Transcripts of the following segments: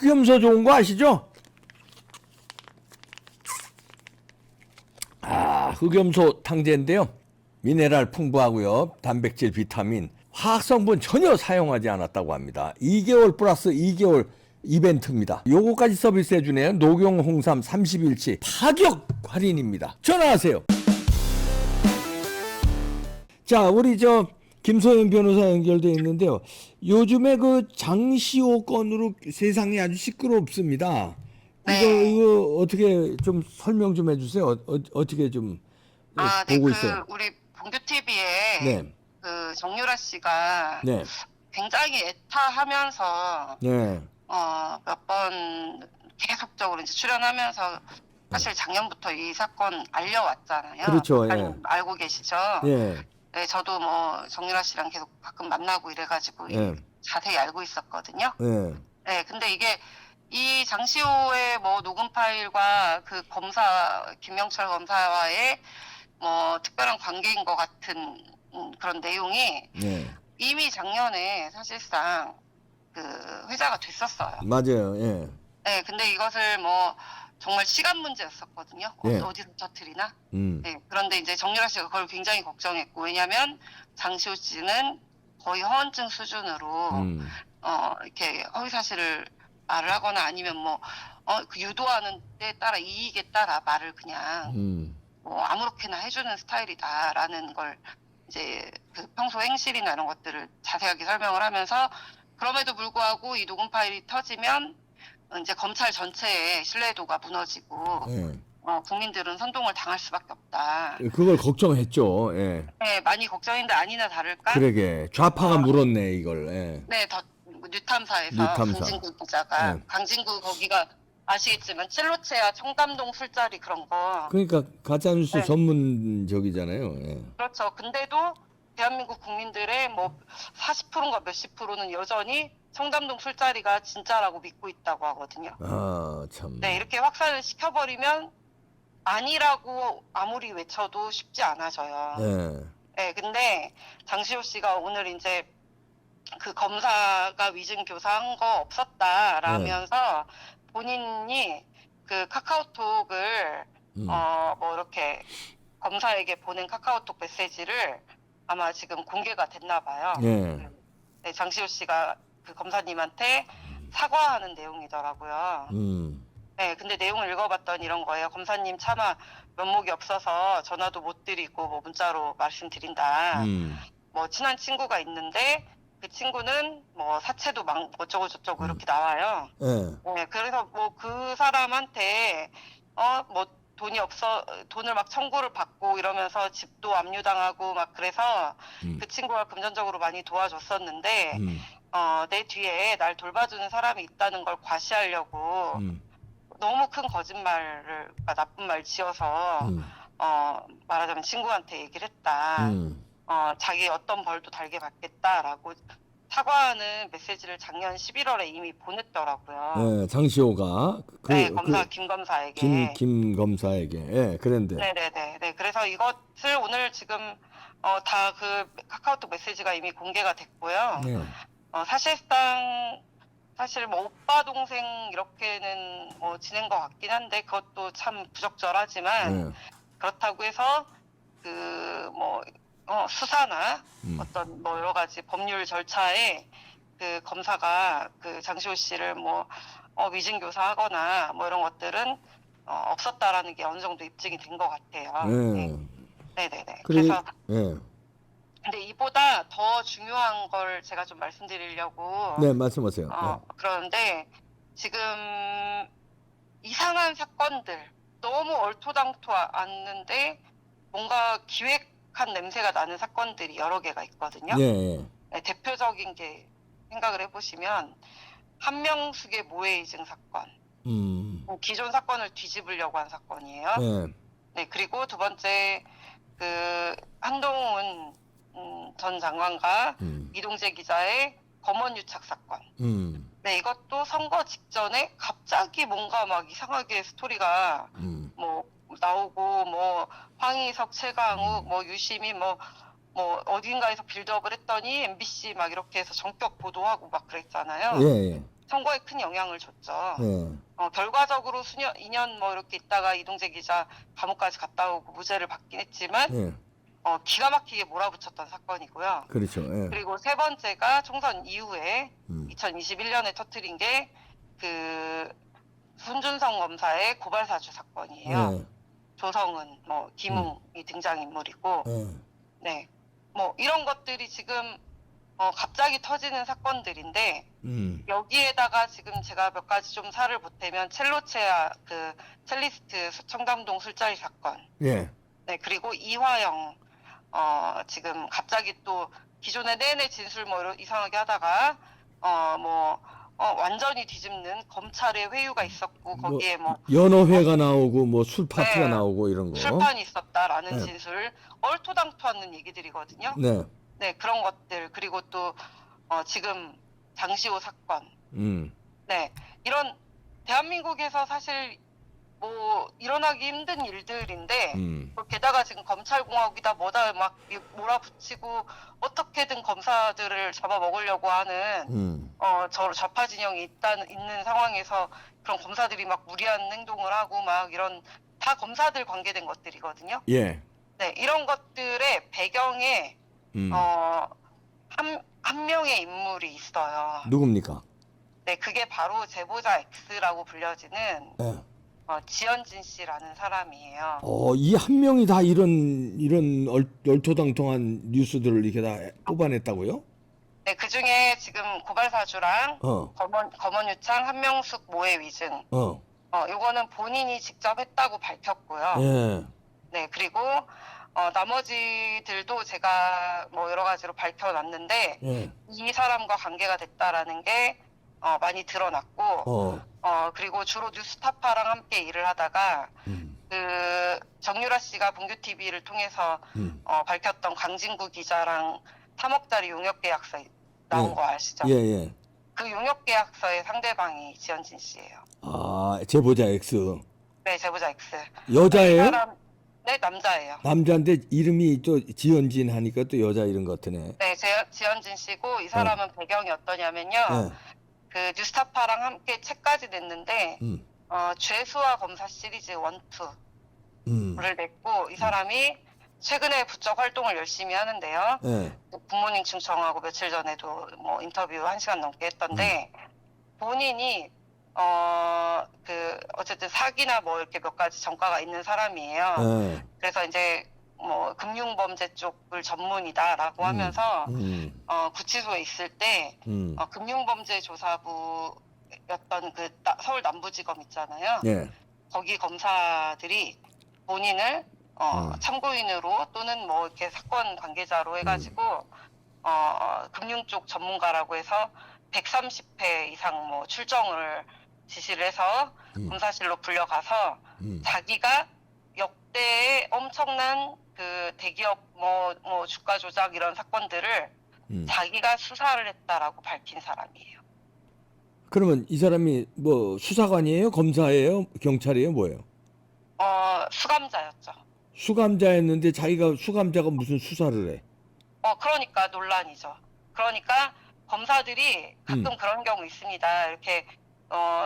흑염소 좋은 거 아시죠? 흑염소 탕제인데요. 미네랄 풍부하고요. 단백질, 비타민, 화학 성분 전혀 사용하지 않았다고 합니다. 2개월 플러스 2개월 이벤트입니다. 요거까지 서비스해 주네요. 녹용 홍삼 30일치 파격 할인입니다. 전화하세요. 자, 우리 김소연 변호사 연결돼 있는데요. 요즘에 그 장시호 건으로 세상이 아주 시끄럽습니다. 네. 이거 어떻게 좀 설명 좀 해주세요. 어떻게 좀 네, 보고 있어요. 우리 본교 TV에 네, 정유라 씨가 네, 굉장히 애타하면서 네, 몇 번 계속적으로 이제 출연하면서 사실 작년부터 이 사건 알려왔잖아요. 그렇죠. 예, 알고 계시죠? 예, 네, 저도 뭐 정유라 씨랑 계속 가끔 만나고 이래가지고 예, 자세히 알고 있었거든요. 예, 네, 근데 이게 이 장시호의 뭐 녹음 파일과 그 김명철 검사와의 뭐 특별한 관계인 것 같은 그런 내용이 예, 이미 작년에 사실상 그 회자가 됐었어요. 맞아요. 예, 네, 근데 이것을 뭐 정말 시간 문제였었거든요. 예, 어디서 터뜨리나? 음, 네, 그런데 이제 정유라 씨가 그걸 굉장히 걱정했고, 왜냐하면 장시호 씨는 거의 허언증 수준으로 음, 이렇게 허위 사실을 말을 하거나 아니면 뭐 그 유도하는 데 따라 이익에 따라 말을 그냥 음, 뭐 아무렇게나 해주는 스타일이다라는 걸 이제 그 평소 행실이나 이런 것들을 자세하게 설명을 하면서, 그럼에도 불구하고 이 녹음 파일이 터지면 이제 검찰 전체의 신뢰도가 무너지고 예. 국민들은 선동을 당할 수밖에 없다. 그걸 걱정했죠. 예. 네, 많이 걱정인데 아니나 다를까? 그러게 좌파가 어, 물었네 이걸. 예. 네, 뉴탐사에서 뉴탐사. 강진구 기자가, 예. 강진구 거기가 아시겠지만 칠로체야 청담동 술자리 그런 거. 그러니까 가짜뉴스 네, 전문적이잖아요. 예. 그렇죠. 근데도 대한민국 국민들의 뭐 40%인가 몇십 프로는 여전히 청담동 술자리가 진짜라고 믿고 있다고 하거든요. 참. 네, 이렇게 확산을 시켜버리면 아니라고 아무리 외쳐도 쉽지 않아져요. 예. 네, 근데 장시호 씨가 오늘 이제 그 검사가 위증 교사한 거 예. 없었다라면서 본인이 그 카카오톡을 음. 뭐 이렇게 검사에게 보낸 카카오톡 메시지를 아마 지금 공개가 됐나 봐요. 예. 네, 장시호 씨가 그 검사님한테 사과하는 내용이더라고요. 음. 네, 근데 내용을 읽어봤더니 이런 거예요. 검사님 차마 면목이 없어서 전화도 못 드리고 뭐 문자로 말씀드린다. 음. 뭐 친한 친구가 있는데 그 친구는 뭐 사채도 막 어쩌고 저쩌고 이렇게 음. 나와요. 예. 네, 그래서 뭐 그 사람한테 뭐 돈을 막 청구를 받고 이러면서 집도 압류당하고 막 그래서 음. 그 친구가 금전적으로 많이 도와줬었는데 음. 내 뒤에 날 돌봐주는 사람이 있다는 걸 과시하려고 음. 너무 큰 거짓말을, 나쁜 말 지어서 음. 말하자면 친구한테 얘기를 했다. 음. 자기 어떤 벌도 달게 받겠다라고 사과하는 메시지를 작년 11월에 이미 보냈더라고요. 예. 장시호가 네, 김 검사에게. 김 검사에게. 예. 그런데. 네네네. 네, 그래서 이것을 오늘 지금 다 그 카카오톡 메시지가 이미 공개가 됐고요. 예. 사실상 사실 뭐 오빠 동생 이렇게는 뭐 지낸 것 같긴 한데 그것도 참 부적절하지만, 예. 그렇다고 해서 그 뭐 수사나 음. 어떤 뭐 여러 가지 법률 절차에 그 검사가 그 장시호 씨를 뭐 위증 교사하거나 뭐 이런 것들은 없었다라는 게 어느 정도 입증이 된 것 같아요. 네. 예. 네네네. 그래. 그래서 예. 근데 이보다 더 중요한 걸 제가 좀 말씀드리려고 네, 말씀하세요. 예. 그러는데, 지금 이상한 사건들 너무 얼토당토 않는데 뭔가 기획한 냄새가 나는 사건들이 여러 개가 있거든요. 예. 예. 네, 대표적인 게 생각을 해보시면 한명숙의 모해이증 사건, 기존 사건을 뒤집으려고 한 사건이에요. 예. 네, 그리고 두 번째 그 한동훈 전 장관과 이동재 기자의 검언 유착 사건. 네, 이것도 선거 직전에 갑자기 뭔가 막 이상하게 스토리가 뭐 나오고, 뭐 황희석, 최강욱, 뭐 유시민, 뭐 어딘가에서 빌드업을 했더니 MBC 막 이렇게 해서 전격 보도하고 막 그랬잖아요. 예. 예. 선거에 큰 영향을 줬죠. 예. 결과적으로 2년 뭐 이렇게 있다가 이동재 기자 감옥까지 갔다 오고 무죄를 받긴 했지만 예. 기가 막히게 몰아붙였던 사건이고요. 그렇죠. 예. 그리고 세 번째가 총선 이후에 2021년에 터뜨린 게 그 손준성 검사의 고발 사주 사건이에요. 예. 조성은 뭐 김웅이 등장인물이고, 예. 네, 뭐 이런 것들이 지금 갑자기 터지는 사건들인데 여기에다가 지금 제가 몇 가지 좀 살을 보태면 첼로체아 그 첼리스트 청담동 술자리 사건, 예. 네, 그리고 이화영 지금 갑자기 또 기존에 내내 진술 뭐 이상하게 하다가 완전히 뒤집는 검찰의 회유가 있었고 거기에 뭐 연어회가 나오고 뭐 술 파티가 네, 나오고 이런 거. 술판이 있었다라는 네. 진술 얼토당토하는 얘기들이거든요. 네. 네, 그런 것들 그리고 또 지금 장시호 사건, 네, 이런 대한민국에서 사실 뭐 일어나기 힘든 일들인데 게다가 지금 검찰공화국이다 뭐다 막 몰아붙이고 어떻게든 검사들을 잡아먹으려고 하는 좌파 진영이 있는 상황에서 그런 검사들이 막 무리한 행동을 하고 막 이런 다 검사들 관계된 것들이거든요. 예. 네, 이런 것들의 배경에 한 명의 인물이 있어요. 누굽니까? 네, 그게 바로 제보자 X라고 불려지는 예. 지연진 씨라는 사람이에요. 이 한 명이 다 이런 얼토당통한 뉴스들을 이렇게 다 뽑아냈다고요? 네, 그 중에 지금 고발사주랑 검언유착, 한명숙 모해 위증. 요거는 본인이 직접 했다고 밝혔고요. 예. 네, 그리고 나머지들도 제가 뭐 여러 가지로 밝혀놨는데 예. 이 사람과 관계가 됐다라는 게 많이 드러났고 그리고 주로 뉴스타파랑 함께 일을 하다가 그 정유라 씨가 본교 TV를 통해서 밝혔던 강진구 기자랑 3억짜리 용역 계약서 나온 거 아시죠? 예. 그 용역 계약서의 상대방이 지연진 씨예요. 아, 제보자 X. 네, 제보자 X. 여자예요? 네, 남자예요. 남자인데 이름이 또 지연진 하니까 또 여자 이름 같으네. 네, 지연진 씨고 이 사람은 배경이 어떠냐면요. 그 뉴스타파랑 함께 책까지 냈는데 죄수와 검사 시리즈 1, 2를 냈고 이 사람이 최근에 부쩍 활동을 열심히 하는데요. 부모님 충청하고 며칠 전에도 뭐 인터뷰 1시간 넘게 했던데 본인이 어쨌든 사기나 뭐 이렇게 몇 가지 전과가 있는 사람이에요. 그래서 이제 뭐 금융범죄 쪽을 전문이다라고 하면서 구치소에 있을 때 금융범죄조사부였던 그 서울 남부지검 있잖아요. 거기 검사들이 본인을 참고인으로 또는 뭐 이렇게 사건 관계자로 해가지고 금융 쪽 전문가라고 해서 130회 이상 뭐 출정을 지시를 해서 검사실로 불려가서 자기가 역대의 엄청난 그 대기업 뭐 주가 조작 이런 사건들을 자기가 수사를 했다라고 밝힌 사람이에요. 그러면 이 사람이 뭐 수사관이에요? 검사예요? 경찰이에요? 뭐예요? 수감자였죠. 수감자였는데 자기가 수감자가 무슨 수사를 해? 그러니까 논란이죠. 그러니까 검사들이 가끔 그런 경우 있습니다. 이렇게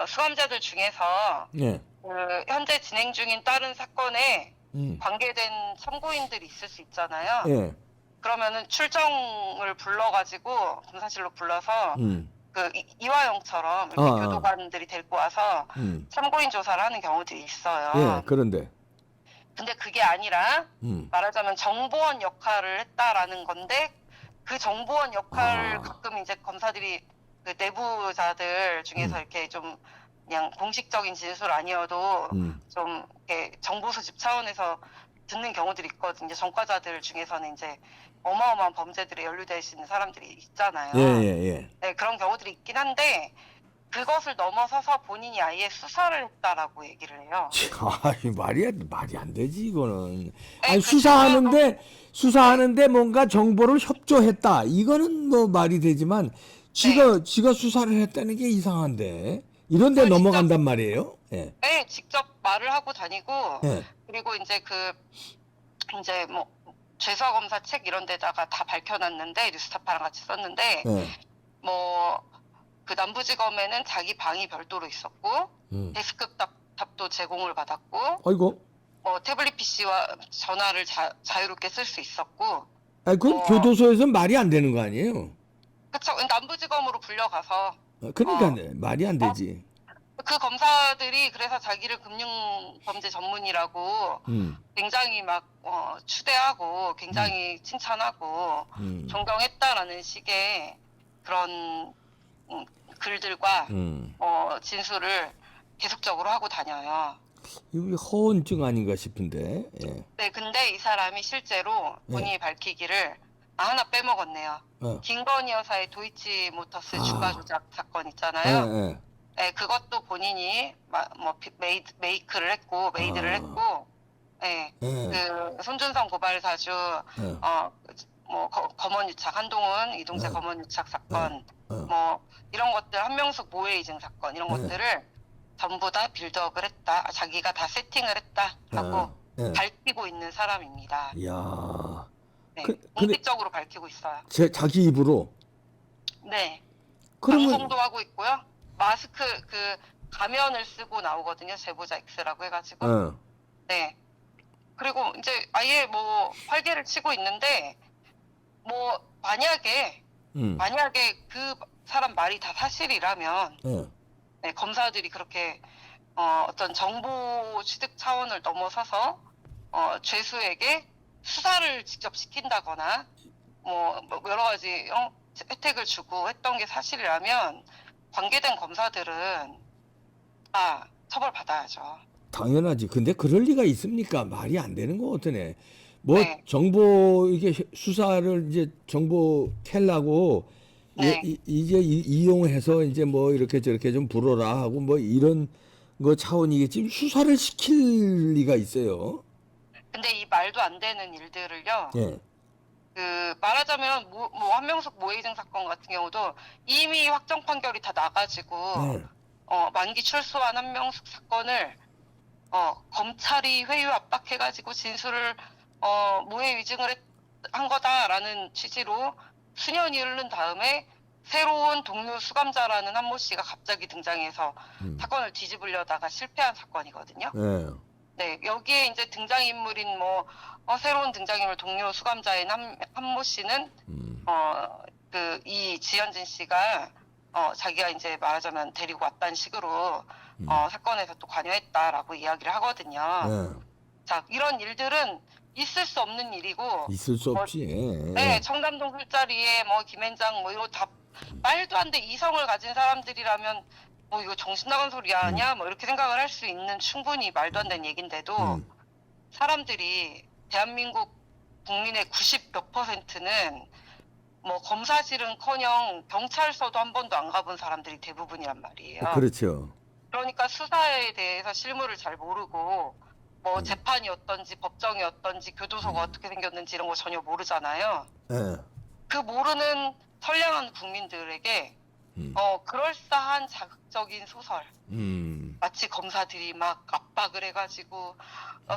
수감자들 중에서 그 현재 진행 중인 다른 사건에 관계된 참고인들이 있을 수 있잖아요. 그러면은 출정을 불러가지고 검사실로 불러서 그 이화영처럼 이렇게 교도관들이 데리고 와서 참고인 조사를 하는 경우들이 있어요. 그런데 근데 그게 아니라 말하자면 정보원 역할을 했다라는 건데 그 정보원 역할을 가끔 이제 검사들이 그 내부자들 중에서 이렇게 좀 그냥 공식적인 진술 아니어도 좀 이렇게 정보 수집 차원에서 듣는 경우들이 있거든요. 전과자들 중에서는 이제 어마어마한 범죄들에 연루되시는 사람들이 있잖아요. 네, 그런 경우들이 있긴 한데 그것을 넘어서서 본인이 아예 수사를 했다라고 얘기를 해요. 말이 안 되지 이거는. 네, 아니 수사하는데 뭔가 정보를 협조했다. 이거는 뭐 말이 되지만 지가 수사를 했다는 게 이상한데. 이런데 넘어간단 말이에요. 네, 직접 말을 하고 다니고 그리고 이제 이제 뭐 죄수와 검사 책 이런 데다가 다 밝혀놨는데 뉴스타파랑 같이 썼는데 뭐 그 남부지검에는 자기 방이 별도로 있었고 데스크탑도 제공을 받았고 아이고. 뭐 태블릿 PC와 전화를 자유롭게 쓸 수 있었고 아, 그건 교도소에서 말이 안 되는 거 아니에요? 그쵸 남부지검으로 불려가서 그러니까 어, 말이 안 되지. 그 검사들이 그래서 자기를 금융범죄 전문이라고 음, 굉장히 막 추대하고 굉장히 칭찬하고 존경했다라는 식의 그런 글들과 진술을 계속적으로 하고 다녀요. 이거 허언증 아닌가 싶은데. 예. 네, 근데 이 사람이 실제로 본인이 밝히기를 하나 빼먹었네요. 어. 김건희 여사의 도이치 모터스 주가 조작 사건 예, 있잖아요. 예. 네, 그것도 본인이 뭐 메이크를 했고 메이드를 했고, 네, 그 손준성 고발 사주, 뭐 검언유착 한동훈 이동재 검언유착 사건, 뭐 이런 것들 한명숙 모해이증 사건 이런 것들을 전부 다 빌드업을 했다. 자기가 다 세팅을 했다라고 밝히고 있는 사람입니다. 이야. 네, 근데 공식적으로 밝히고 있어요. 자기 입으로. 네, 그러면 방송도 하고 있고요. 마스크 그 가면을 쓰고 나오거든요. 제보자 X라고 해가지고. 네. 그리고 이제 아예 뭐 활개를 치고 있는데 뭐 만약에 그 사람 말이 다 사실이라면 네, 검사들이 그렇게 어떤 정보 취득 차원을 넘어서서 죄수에게 수사를 직접 시킨다거나 뭐 여러 가지 혜택을 주고 했던 게 사실이라면 관계된 검사들은 처벌받아야죠. 당연하지. 근데 그럴 리가 있습니까? 말이 안 되는 거 같으네. 뭐 네. 정보 이게 수사를 이제 정보 캘라고 네. 이제 이용해서 이제 뭐 이렇게 저렇게 좀 불어라 하고 뭐 이런 거 차원이겠지. 수사를 시킬 리가 있어요. 근데 이 말도 안 되는 일들을요. 예. 그 말하자면 뭐 한명숙 모해이증 사건 같은 경우도 이미 확정 판결이 다 나가지고 만기 출소한 한명숙 사건을 검찰이 회유 압박해가지고 진술을 모해위증을 한 거다라는 취지로 수년이 흐른 다음에 새로운 동료 수감자라는 한모 씨가 갑자기 등장해서 사건을 뒤집으려다가 실패한 사건이거든요. 네, 여기에 이제 등장인물인 새로운 등장인물 동료 수감자인 한모 씨는 이 지현진 씨가 자기가 이제 말하자면 데리고 왔다는 식으로 사건에서 또 관여했다라고 이야기를 하거든요. 자, 이런 일들은 있을 수 없는 일이고 있을 수 없지. 네, 청담동 술자리에 김앤장 이거 다 말도 안 돼 이성을 가진 사람들이라면 이거 정신 나간 소리 아니야? 이렇게 생각을 할 수 있는 충분히 말도 안 되는 얘긴데도 사람들이 대한민국 국민의 90몇 %는 검사실은커녕 경찰서도 한 번도 안 가본 사람들이 대부분이란 말이에요. 그렇죠. 그러니까 수사에 대해서 실무를 잘 모르고 재판이 어떤지 법정이 어떤지 교도소가 어떻게 생겼는지 이런 거 전혀 모르잖아요. 그 모르는 선량한 국민들에게 그럴싸한 자극적인 소설 마치 검사들이 막 압박을 해가지고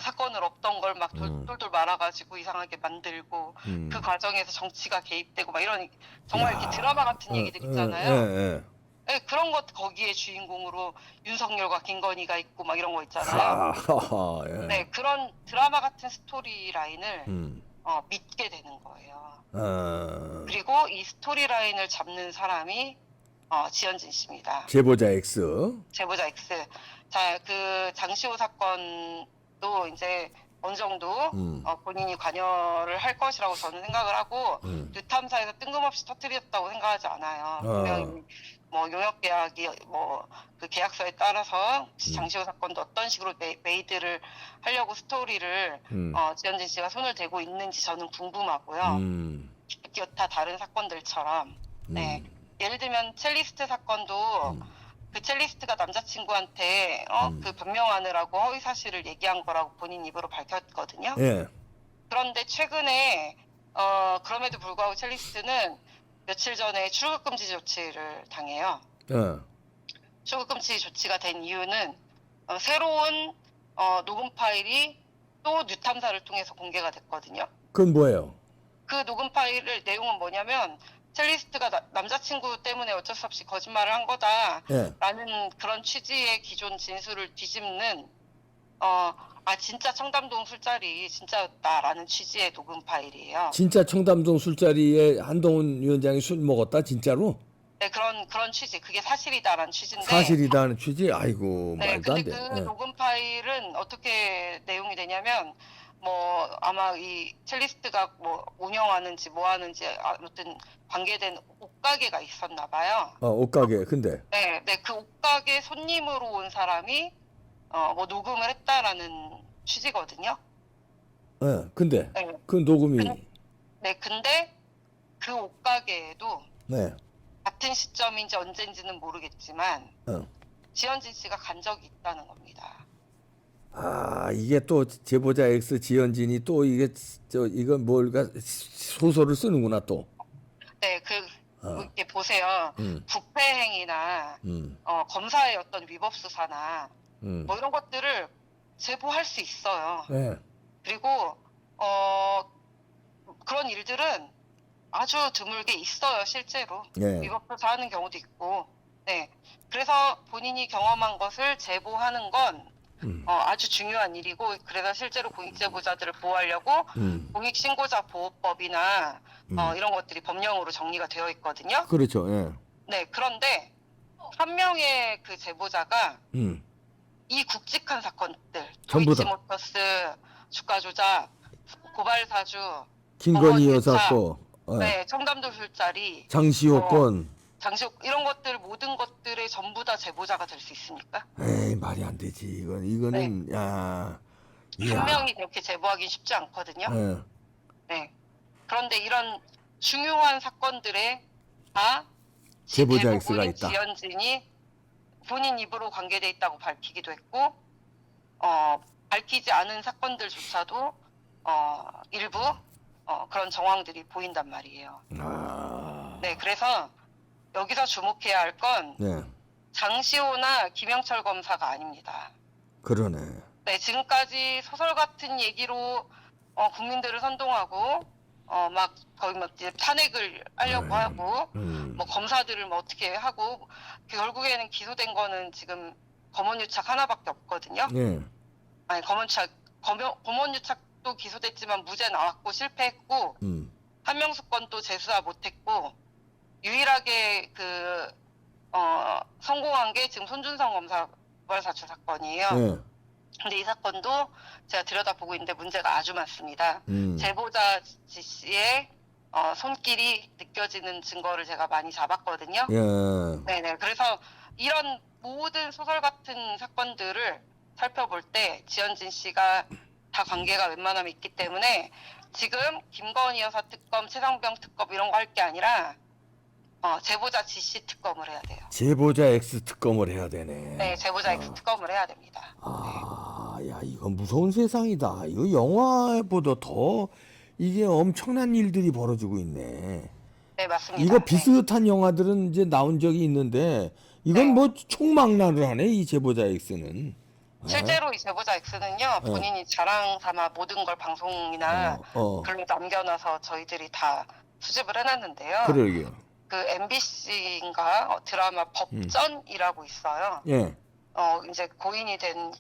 사건을 없던 걸 막 돌돌 말아가지고 이상하게 만들고 그 과정에서 정치가 개입되고 막 이런 정말 이렇게 드라마 같은 얘기들 있잖아요. 네, 그런 것 거기에 주인공으로 윤석열과 김건희가 있고 막 이런 거 있잖아요. 네, 그런 드라마 같은 스토리 라인을 믿게 되는 거예요. 그리고 이 스토리 라인을 잡는 사람이 지현진 씨입니다. 제보자 X. 제보자 X. 자, 그 장시호 사건도 이제 어느 정도 본인이 관여를 할 것이라고 저는 생각을 하고 뉴탐사에서 뜬금없이 터뜨렸다고 생각하지 않아요. 분명히 용역 계약이 그 계약서에 따라서 장시호 사건도 어떤 식으로 메이드를 하려고 스토리를 지현진 씨가 손을 대고 있는지 저는 궁금하고요. 기타 다른 사건들처럼 네. 예를 들면 첼리스트 사건도 그 첼리스트가 남자친구한테 그 변명하느라고 허위 사실을 얘기한 거라고 본인 입으로 밝혔거든요. 그런데 최근에 그럼에도 불구하고 첼리스트는 며칠 전에 출국 금지 조치를 당해요. 출국 금지 조치가 된 이유는 새로운 녹음 파일이 또 뉴탐사를 통해서 공개가 됐거든요. 그건 뭐예요? 그 녹음 파일을 내용은 뭐냐면 첼리스트가 남자친구 때문에 어쩔 수 없이 거짓말을 한 거다라는 예. 그런 취지의 기존 진술을 뒤집는 진짜 청담동 술자리 진짜였다라는 취지의 녹음 파일이에요. 진짜 청담동 술자리에 한동훈 위원장이 술 먹었다 진짜로? 네, 그런 취지, 그게 사실이다라는 취지인데. 사실이다는 취지? 아이고 네, 말도 안 근데 돼. 그 예. 녹음 파일은 어떻게 내용이 되냐면, 뭐 아마 이 첼리스트가 뭐 운영하는지 뭐 하는지 아무튼 관계된 옷가게가 있었나 봐요. 옷가게. 근데 네, 그 옷가게 손님으로 온 사람이 뭐 녹음을 했다라는 취지거든요. 예. 근데 네, 그 녹음이 근데 그 옷가게에도 네. 같은 시점인지 언젠지는 모르겠지만 어. 지현진 씨가 간 적이 있다는 겁니다. 이게 또 제보자 X 지연진이 또 이건 뭘까 소설을 쓰는구나 또. 네, 이렇게 보세요. 부패행위나 음. 검사의 어떤 위법 수사나 음. 뭐 이런 것들을 제보할 수 있어요. 예. 그리고 그런 일들은 아주 드물게 있어요, 실제로. 예. 위법 수사하는 경우도 있고. 네, 그래서 본인이 경험한 것을 제보하는 건 아주 중요한 일이고, 그래서 실제로 공익제보자들을 보호하려고 공익신고자 보호법이나 이런 것들이 법령으로 정리가 되어 있거든요. 그렇죠. 예. 네, 그런데 한 명의 그 제보자가 음. 이 굵직한 사건들, 전부 다. 도이치모터스 주가 조작, 고발 사주, 김건희 법원 여사 유착, 거, 네, 청담도 술자리, 장시호 건. 장시호 이런 것들 모든 것들의 전부 다 제보자가 될 수 있습니까? 에이 말이 안 되지. 이거는 야. 한 명이 그렇게 제보하기 쉽지 않거든요. 예. 네. 그런데 이런 중요한 사건들에 다 제보자 대부분이 X가 있다. 지연진이 본인 입으로 관계돼 있다고 밝히기도 했고, 밝히지 않은 사건들조차도 일부 그런 정황들이 보인단 말이에요. 네, 그래서 여기서 주목해야 할 건 네. 장시호나 김영철 검사가 아닙니다. 그러네. 네, 지금까지 소설 같은 얘기로 국민들을 선동하고 막 거의 막 이제 탄핵을 하려고 하고 뭐 검사들을 뭐 어떻게 하고 결국에는 기소된 거는 지금 검언유착 하나밖에 없거든요. 예. 아니 검언유착도 기소됐지만 무죄 나왔고 실패했고 한명수 건도 재수사 못했고 유일하게 성공한 게 지금 손준성 검사 고발사주 사건이에요. 예. 근데 이 사건도 제가 들여다보고 있는데 문제가 아주 많습니다. 제보자 지 씨의 손길이 느껴지는 증거를 제가 많이 잡았거든요. 예. 네네. 그래서 이런 모든 소설 같은 사건들을 살펴볼 때 지연진 씨가 다 관계가 웬만하면 있기 때문에 지금 김건희 여사 특검, 최상병 특검 이런 거 할 게 아니라 제보자 지씨 특검을 해야 돼요. 제보자 X 특검을 해야 되네. 네, 제보자 X 특검을 해야 됩니다. 야, 이건 무서운 세상이다. 이거 영화보다 더 이게 엄청난 일들이 벌어지고 있네. 네, 맞습니다. 이거 네. 비슷한 영화들은 이제 나온 적이 있는데 이건 네. 뭐 총망라를 하네, 이 제보자 X는. 실제로 이 제보자 X는요, 본인이 자랑 삼아 모든 걸 방송이나 글로 남겨놔서 저희들이 다 수집을 해놨는데요. 그러게요. 그 MBC인가 드라마 법전이라고 있어요. 예. 이제 고인이 된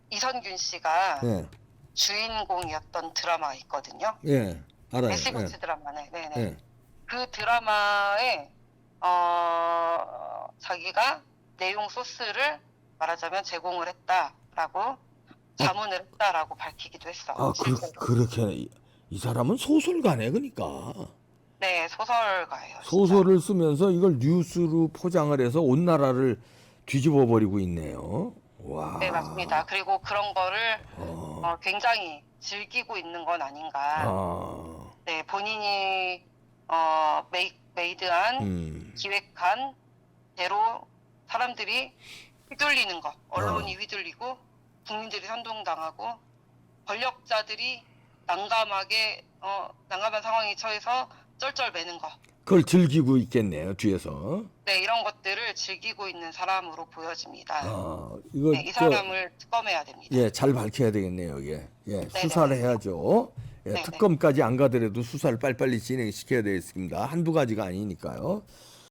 이선균 씨가 예. 주인공이었던 드라마가 있거든요. 예. 알아요. SBS 드라마네. 네네. 예. 그 드라마에 자기가 내용 소스를 말하자면 제공을 했다라고 자문을 했다라고 밝히기도 했어. 실제로. 그렇게 이 사람은 소설가네, 그러니까. 네, 소설가예요. 진짜. 소설을 쓰면서 이걸 뉴스로 포장을 해서 온 나라를 뒤집어 버리고 있네요. 와. 네, 맞습니다. 그리고 그런 거를 굉장히 즐기고 있는 건 아닌가. 네, 본인이 메이드한 기획한 대로 사람들이 휘둘리는 거, 언론이 휘둘리고 국민들이 선동당하고 권력자들이 난감한 상황에 처해서 쩔쩔매는 거. 그걸 즐기고 있겠네요, 뒤에서. 네, 이런 것들을 즐기고 있는 사람으로 보여집니다. 이거 네, 이 사람을 특검해야 됩니다. 예, 잘 밝혀야 되겠네요, 이게. 예, 수사를 해야죠. 네네. 특검까지 안 가더라도 수사를 빨리빨리 진행시켜야 되겠습니다. 한두 가지가 아니니까요.